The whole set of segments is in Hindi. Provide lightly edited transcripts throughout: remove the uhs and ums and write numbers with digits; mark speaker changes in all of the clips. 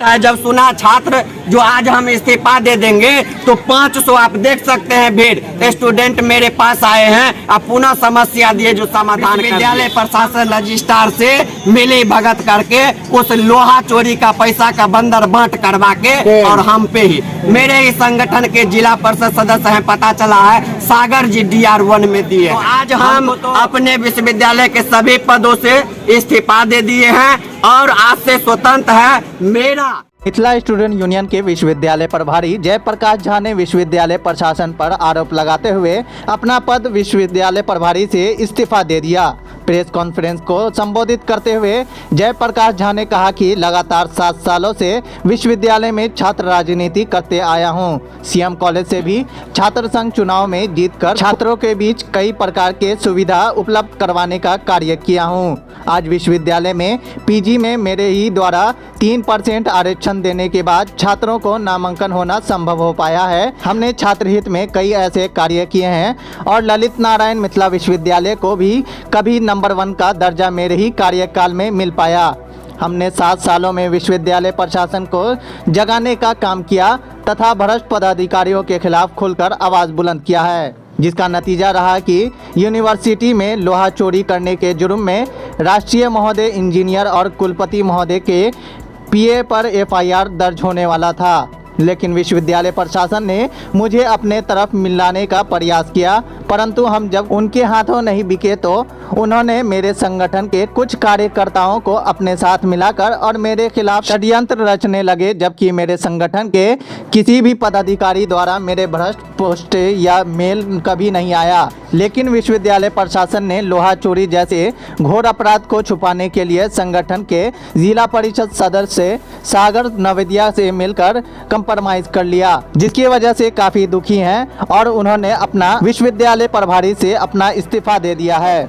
Speaker 1: जब सुना छात्र जो आज हम इस्तीफा दे देंगे तो 500 आप देख सकते हैं भीड़ स्टूडेंट मेरे पास आए हैं। अब पुनः समस्या दिए जो समाधान विद्यालय प्रशासन रजिस्ट्रार से मिली भगत करके उस लोहा चोरी का पैसा का बंदर बांट करवा के और हम पे ही मेरे ही संगठन के जिला परिषद सदस्य हैं, पता चला है सागर जी DR1 में दिए। तो आज हम अपने विश्वविद्यालय के सभी पदों से इस्तीफा दे दिए हैं और आज से स्वतंत्र है मेरा।
Speaker 2: मिथिला स्टूडेंट यूनियन के विश्वविद्यालय प्रभारी जयप्रकाश झा ने विश्वविद्यालय प्रशासन पर आरोप लगाते हुए अपना पद विश्वविद्यालय प्रभारी से इस्तीफा दे दिया। प्रेस कॉन्फ्रेंस को संबोधित करते हुए जयप्रकाश झा ने कहा कि लगातार 7 सालों से विश्वविद्यालय में छात्र राजनीति करते आया हूं। सीएम कॉलेज से भी छात्र संघ चुनाव में जीतकर छात्रों के बीच कई प्रकार के सुविधा उपलब्ध करवाने का कार्य किया हूं। आज विश्वविद्यालय में पीजी में मेरे ही द्वारा 3% आरक्षण देने के बाद छात्रों को नामांकन होना संभव हो पाया है। हमने छात्र हित में कई ऐसे कार्य किए हैं और ललित नारायण मिथिला विश्वविद्यालय को भी कभी नंबर 1 का दर्जा मेरे ही कार्यकाल में मिल पाया। हमने 7 सालों में विश्वविद्यालय प्रशासन को जगाने का काम किया तथा भ्रष्ट पदाधिकारियों के खिलाफ खुलकर आवाज़ बुलंद किया है, जिसका नतीजा रहा कि यूनिवर्सिटी में लोहा चोरी करने के जुर्म में राष्ट्रीय महोदय इंजीनियर और कुलपति महोदय के PA पर FIR दर्ज होने वाला था। लेकिन विश्वविद्यालय प्रशासन ने मुझे अपने तरफ मिलाने का प्रयास किया, परंतु हम जब उनके हाथों नहीं बिके तो उन्होंने मेरे संगठन के कुछ कार्यकर्ताओं को अपने साथ मिलाकर और मेरे खिलाफ षड्यंत्र रचने लगे, जबकि मेरे संगठन के किसी भी पदाधिकारी द्वारा मेरे भ्रष्ट पोस्ट या मेल कभी नहीं आया। लेकिन विश्वविद्यालय प्रशासन ने लोहा चोरी जैसे घोर अपराध को छुपाने के लिए संगठन के जिला परिषद सदस्य सागर नवेदिया से मिलकर कंप्रोमाइज कर लिया, जिसकी वजह से काफी दुखी हैं और उन्होंने अपना विश्वविद्यालय प्रभारी से अपना इस्तीफा दे दिया है।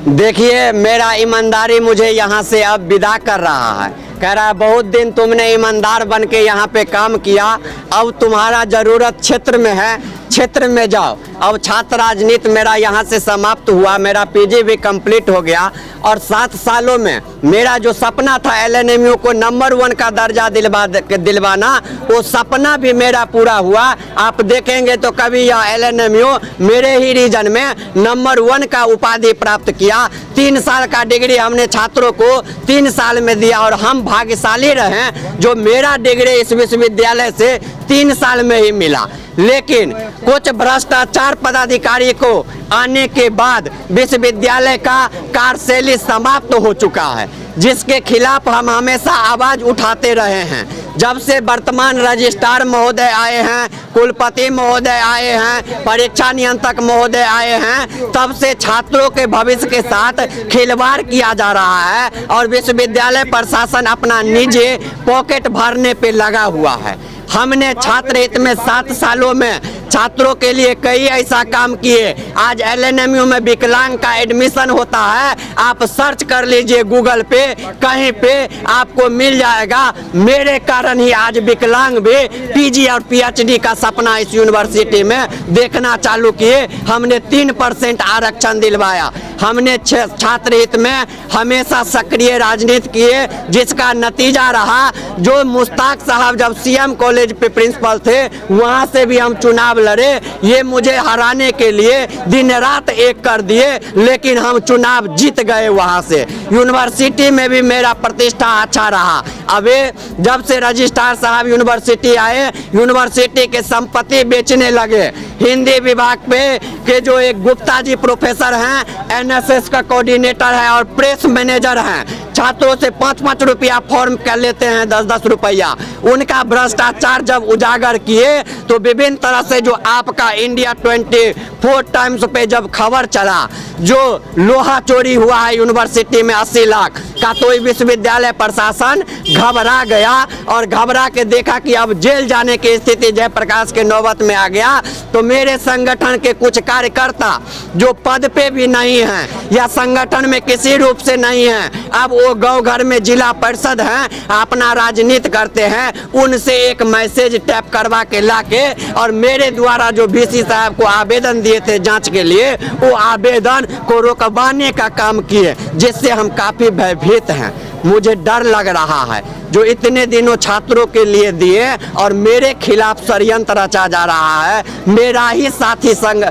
Speaker 1: देखिए, मेरा ईमानदारी मुझे यहाँ से अब विदा कर रहा है। कह रहा है बहुत दिन तुमने ईमानदार बन के यहाँ पे काम किया, अब तुम्हारा जरूरत क्षेत्र में है, क्षेत्र में जाओ। अब छात्र राजनीति मेरा यहाँ से समाप्त हुआ, मेरा PG भी कंप्लीट हो गया और 7 सालों में मेरा जो सपना था LNMU को नंबर 1 का दर्जा दिलवाना, वो सपना भी मेरा पूरा हुआ। आप देखेंगे तो कभी यह LNMU मेरे ही रीजन में नंबर 1 का उपाधि प्राप्त किया। 3 साल का डिग्री हमने छात्रों को 3 साल में दिया और हम भाग्यशाली रहे जो मेरा डिग्री इस विश्वविद्यालय से 3 साल में ही मिला। लेकिन कुछ भ्रष्टाचार पदाधिकारी को आने के बाद विश्वविद्यालय का कार्यशैली समाप्त हो चुका है, जिसके खिलाफ हम हमेशा आवाज उठाते रहे हैं। जब से वर्तमान रजिस्ट्रार महोदय आए हैं, कुलपति महोदय आए हैं, परीक्षा नियंत्रक महोदय आए हैं, तब से छात्रों के भविष्य के साथ खिलवाड़ किया जा रहा है और विश्वविद्यालय प्रशासन अपना निजी पॉकेट भरने पे लगा हुआ है। हमने छात्र हित में 7 सालों में छात्रों के लिए कई ऐसा काम किए। आज LNMU में विकलांग का एडमिशन होता है, आप सर्च कर लीजिए गूगल पे, कहीं पे आपको मिल जाएगा। मेरे कारण ही आज विकलांग भी PG और PhD का सपना इस यूनिवर्सिटी में देखना चालू किए। हमने 3% आरक्षण दिलवाया। हमने छात्र हित में हमेशा सक्रिय राजनीति किए, जिसका नतीजा रहा जो मुश्ताक साहब जब CM कॉलेज पे प्रिंसिपल थे, वहाँ से भी हम चुनाव लड़े। ये मुझे हराने के लिए दिन रात एक कर दिए, लेकिन हम चुनाव जीत गए। वहाँ से यूनिवर्सिटी में भी मेरा प्रतिष्ठा अच्छा रहा। अबे जब से रजिस्ट्रार साहब यूनिवर्सिटी आए, यूनिवर्सिटी के संपत्ति बेचने लगे। हिंदी विभाग पे के जो एक गुप्ता जी प्रोफेसर हैं, NSS का कोऑर्डिनेटर है और प्रेस मैनेजर हैं, छात्रों से 5-5 रुपया फॉर्म कर लेते हैं, 10-10 रुपया। उनका भ्रष्टाचार जब उजागर किए तो विभिन्न तरह से जो आपका इंडिया 24 टाइम्स पे जब खबर चला जो लोहा चोरी हुआ है यूनिवर्सिटी में 80 लाख का, तो विश्वविद्यालय प्रशासन घबरा गया और घबरा के देखा कि अब जेल जाने की स्थिति जयप्रकाश के नौबत में आ गया। तो मेरे संगठन के कुछ कार्यकर्ता जो पद पे भी नहीं हैं या संगठन में किसी रूप से नहीं हैं, अब वो गाँव घर में जिला परिषद हैं, अपना राजनीति करते हैं। उनसे एक मैसेज टैप करवा के लाके और मेरे द्वारा जो VC साहब को आवेदन दिए थे जांच के लिए, वो आवेदन को रोकवाने का काम किए, जिससे हम काफी भयभीत हैं। मुझे डर लग रहा है। जो इतने दिनों छात्रों के लिए दिए और मेरे खिलाफ षड्यंत्र रचा जा रहा है, मेरा ही साथी संग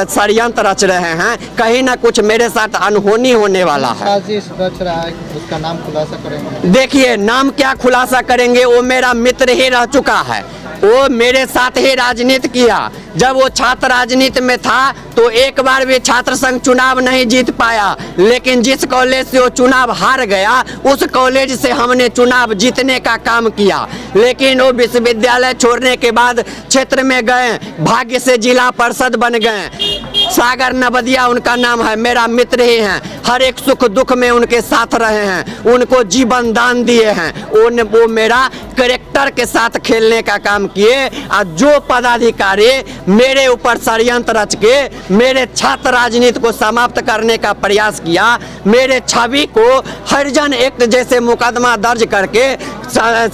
Speaker 1: षड्यंत्र रच रहे हैं, कहीं ना कुछ मेरे साथ अनहोनी होने वाला है।
Speaker 2: साजिश रच रहा है, उसका नाम खुलासा करेंगे?
Speaker 1: देखिए, नाम क्या खुलासा करेंगे, वो मेरा मित्र ही रह चुका है, वो मेरे साथ ही राजनीति किया। जब वो छात्र राजनीति में था तो एक बार भी छात्र संघ चुनाव नहीं जीत पाया, लेकिन जिस कॉलेज से वो चुनाव हार गया उस कॉलेज से हमने चुनाव जीतने का काम किया। लेकिन वो विश्वविद्यालय छोड़ने के बाद क्षेत्र में गए, भाग्य से जिला पार्षद बन गए। सागर नवदिया उनका नाम है, मेरा मित्र ही हैं, हर एक सुख दुख में उनके साथ रहे हैं, उनको जीवन दान दिए हैं। वो मेरा कैरेक्टर के साथ खेलने का काम किए। और जो पदाधिकारी मेरे ऊपर षड्यंत्र रच के मेरे छात्र राजनीति को समाप्त करने का प्रयास किया, मेरे छवि को हरिजन एक्ट जैसे मुकदमा दर्ज करके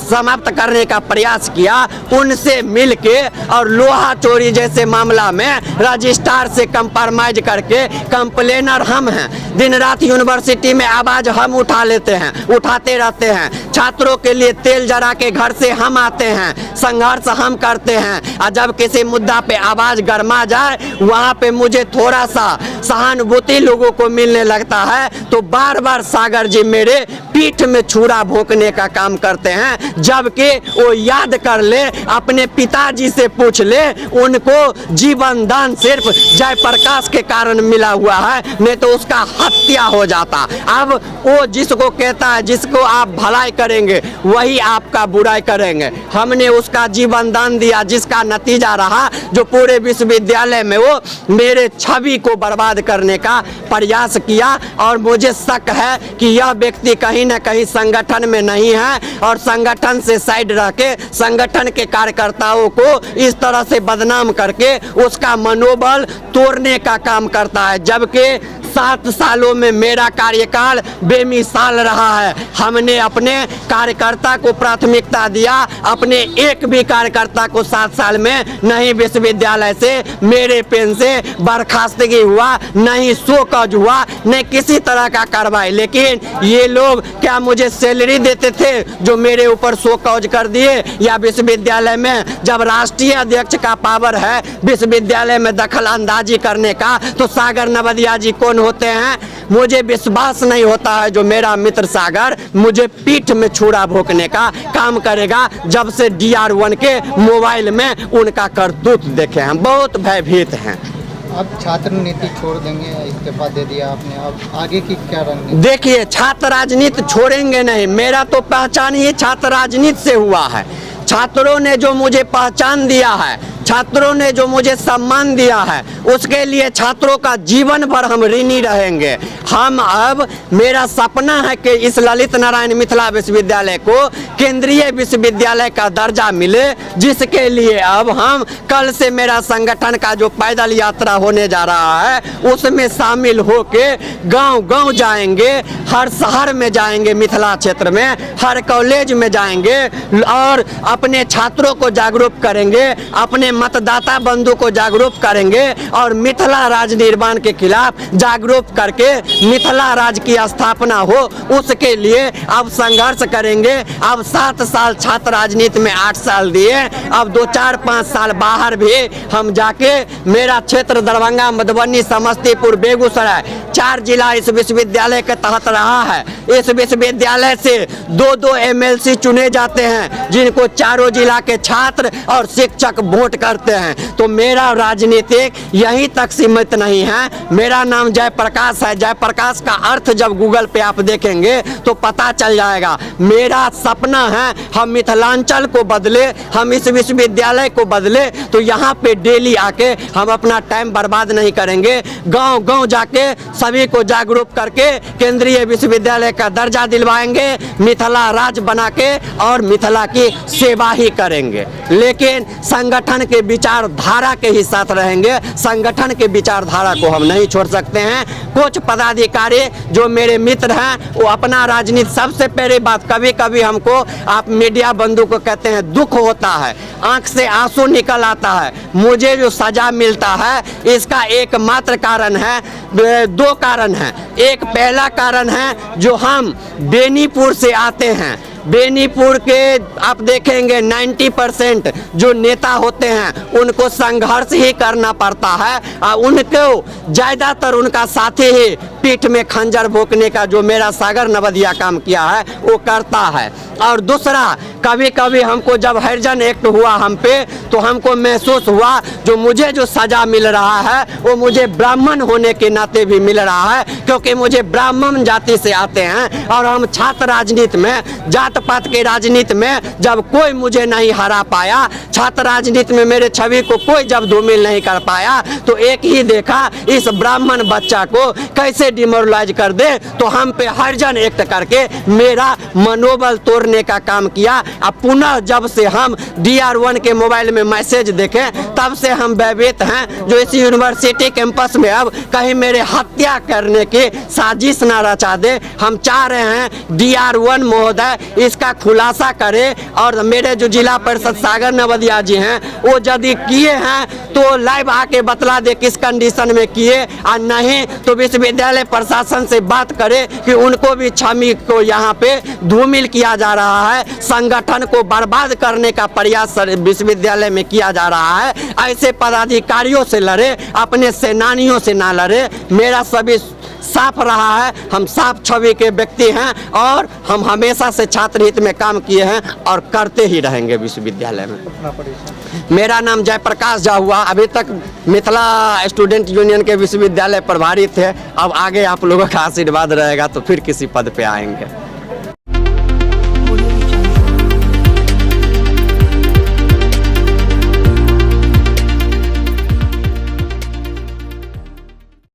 Speaker 1: समाप्त करने का प्रयास किया, उनसे मिलके और लोहा चोरी जैसे मामला में रजिस्ट्रार से कंप्रोमाइज करके कंप्लेनर हम हैं। दिन रात यूनिवर्सिटी में आवाज हम उठा लेते हैं, उठाते रहते हैं। छात्रों के लिए तेल जरा के घर से हम आते हैं, संघर्ष हम करते हैं। और जब किसी मुद्दा पे आवाज गरमा जाए, वहाँ पे मुझे थोड़ा सा सहानुभूति लोगों को मिलने लगता है, तो बार बार सागर जी मेरे पीठ में छुरा भोंकने का काम करते हैं। जबकि वो याद कर ले, अपने पिताजी से पूछ ले, उनको जीवन दान सिर्फ जयप्रकाश के कारण मिला हुआ है, नहीं तो उसका हत्या हो जाता। अब वो जिसको कहता है जिसको आप भलाई करेंगे वही आपका बुराई करेंगे। हमने उसका जीवन दान दिया, जिसका नतीजा रहा जो पूरे विश्वविद्यालय में वो मेरे छवि को बर्बाद करने का प्रयास किया। और मुझे शक है कि यह व्यक्ति कहीं न कहीं संगठन में नहीं है और संगठन से साइड रह के संगठन के कार्यकर्ताओं को इस तरह से बदनाम करके उसका मनोबल तोड़ने का काम करता है। जबकि 7 सालों में मेरा कार्यकाल बेमिसाल रहा है। हमने अपने कार्यकर्ता को प्राथमिकता दिया, अपने एक भी कार्यकर्ता को 7 साल में नहीं विश्वविद्यालय से मेरे पेन से बर्खास्तगी हुआ, नहीं शोकॉज हुआ, नहीं किसी तरह का कार्रवाई। लेकिन ये लोग क्या मुझे सैलरी देते थे जो मेरे ऊपर शोकॉज कर दिए? या विश्वविद्यालय में जब राष्ट्रीय अध्यक्ष का पावर है विश्वविद्यालय में दखल अंदाजी करने का, तो सागर नवदिया जी कौन होते हैं? मुझे विश्वास नहीं होता है जो मेरा मित्र सागर मुझे पीठ में छुरा भोंकने का काम करेगा। जब से DR1 के मोबाइल में उनका करतूत देखे हैं, बहुत भयभीत हैं।
Speaker 2: अब छात्र नीति छोड़ देंगे, इस्तीफा दे दिया आपने, अब आगे की क्या रणनीति?
Speaker 1: देखिए, छात्र राजनीति छोड़ेंगे नहीं, मेरा तो पहचान ही छात्र राजनीति से हुआ है। छात्रों ने जो मुझे पहचान दिया है, छात्रों ने जो मुझे सम्मान दिया है, उसके लिए छात्रों का जीवन भर हम ऋणी रहेंगे। हम अब मेरा सपना है कि इस ललित नारायण मिथिला विश्वविद्यालय को केंद्रीय विश्वविद्यालय का दर्जा मिले, जिसके लिए अब हम कल से मेरा संगठन का जो पैदल यात्रा होने जा रहा है उसमें शामिल होके गांव-गांव जाएंगे, हर शहर में जाएंगे, मिथिला क्षेत्र में हर कॉलेज में जाएंगे और अपने छात्रों को जागरूक करेंगे, अपने मतदाता बंधु को जागरूक करेंगे और मिथिला राज निर्माण के खिलाफ जागरूक करके मिथिला राज की स्थापना हो, उसके लिए अब संघर्ष करेंगे। अब 7 साल छात्र राजनीति में 8 साल दिए, अब 2, 4, 5 साल बाहर भी हम जाके, मेरा क्षेत्र दरभंगा, मधुबनी, समस्तीपुर, बेगूसराय 4 जिला इस विश्वविद्यालय के तहत रहा है। इस विश्वविद्यालय से 2-2 MLC चुने जाते हैं, जिनको चारों जिला के छात्र और शिक्षक वोट करते हैं। तो मेरा राजनीतिक यहीं तक सीमित नहीं है। मेरा नाम जयप्रकाश है। जयप्रकाश का अर्थ जब गूगल पे आप देखेंगे तो पता चल जाएगा। मेरा सपना है हम मिथिलांचल को बदले, हम इस विश्वविद्यालय को बदले। तो यहाँ पे डेली आके हम अपना टाइम बर्बाद नहीं करेंगे, गांव-गांव जाके सभी को जागरूक करके केंद्रीय विश्वविद्यालय का दर्जा दिलवाएंगे, मिथिला राज बना के और मिथिला की सेवा ही करेंगे। लेकिन संगठन के विचारधारा के ही साथ रहेंगे, संगठन के विचारधारा को हम नहीं छोड़ सकते हैं। कुछ पदाधिकारी जो मेरे मित्र हैं वो अपना राजनीति, सबसे पहले बात, कभी कभी हमको आप मीडिया बंधु को कहते हैं दुख होता है, आंख से आंसू निकल आता है। मुझे जो सजा मिलता है इसका एकमात्र कारण है, 2 कारण है। एक पहला कारण है जो हम बेनीपुर से आते हैं। बेनीपुर के आप देखेंगे 90% जो नेता होते हैं उनको संघर्ष ही करना पड़ता है और उनको ज़्यादातर उनका साथी ही पीठ में खंजर भोंकने का जो मेरा सागर नवदिया काम किया है वो करता है। और दूसरा, कभी कभी हमको जब हरिजन एक्ट हुआ हम पे तो हमको महसूस हुआ जो मुझे जो सज़ा मिल रहा है वो मुझे ब्राह्मण होने के नाते भी मिल रहा है, क्योंकि मुझे ब्राह्मण जाति से आते हैं और हम छात्र राजनीति में, जात पात के राजनीति में जब कोई मुझे नहीं हरा पाया, छात्र राजनीति में मेरे छवि को कोई जब धूमिल नहीं कर पाया, तो एक ही देखा इस ब्राह्मण बच्चा को कैसे डिमोरलाइज कर दे, तो हम पे हरिजन एक्ट करके मेरा मनोबल तोड़ने का काम किया। अब पुनः जब से हम DR1 के मोबाइल में मैसेज देखें तब से हम भयभीत हैं जो इस यूनिवर्सिटी कैंपस में अब कहीं मेरे हत्या करने की साजिश ना रचा दे। हम चाह रहे हैं DR1 महोदय इसका खुलासा करे और मेरे जो जिला परिषद सागर नवदिया जी हैं वो यदि किए हैं तो लाइव आके बतला दे किस कंडीशन में किए, और नहीं तो विश्वविद्यालय प्रशासन से बात करे कि उनको भी छवि को यहाँ पे धूमिल किया जा रहा है, संगठन को बर्बाद करने का प्रयास विश्वविद्यालय में किया जा रहा है। ऐसे पदाधिकारियों से लड़े, अपने सेनानियों से ना लड़े। मेरा सभी साफ रहा है, हम साफ छवि के व्यक्ति हैं और हम हमेशा से छात्र हित में काम किए हैं और करते ही रहेंगे विश्वविद्यालय में। मेरा नाम जयप्रकाश झा हुआ, अभी तक मिथिला स्टूडेंट यूनियन के विश्वविद्यालय प्रभारी थे। अब आगे आप लोगों का आशीर्वाद रहेगा तो फिर किसी पद पे आएंगे।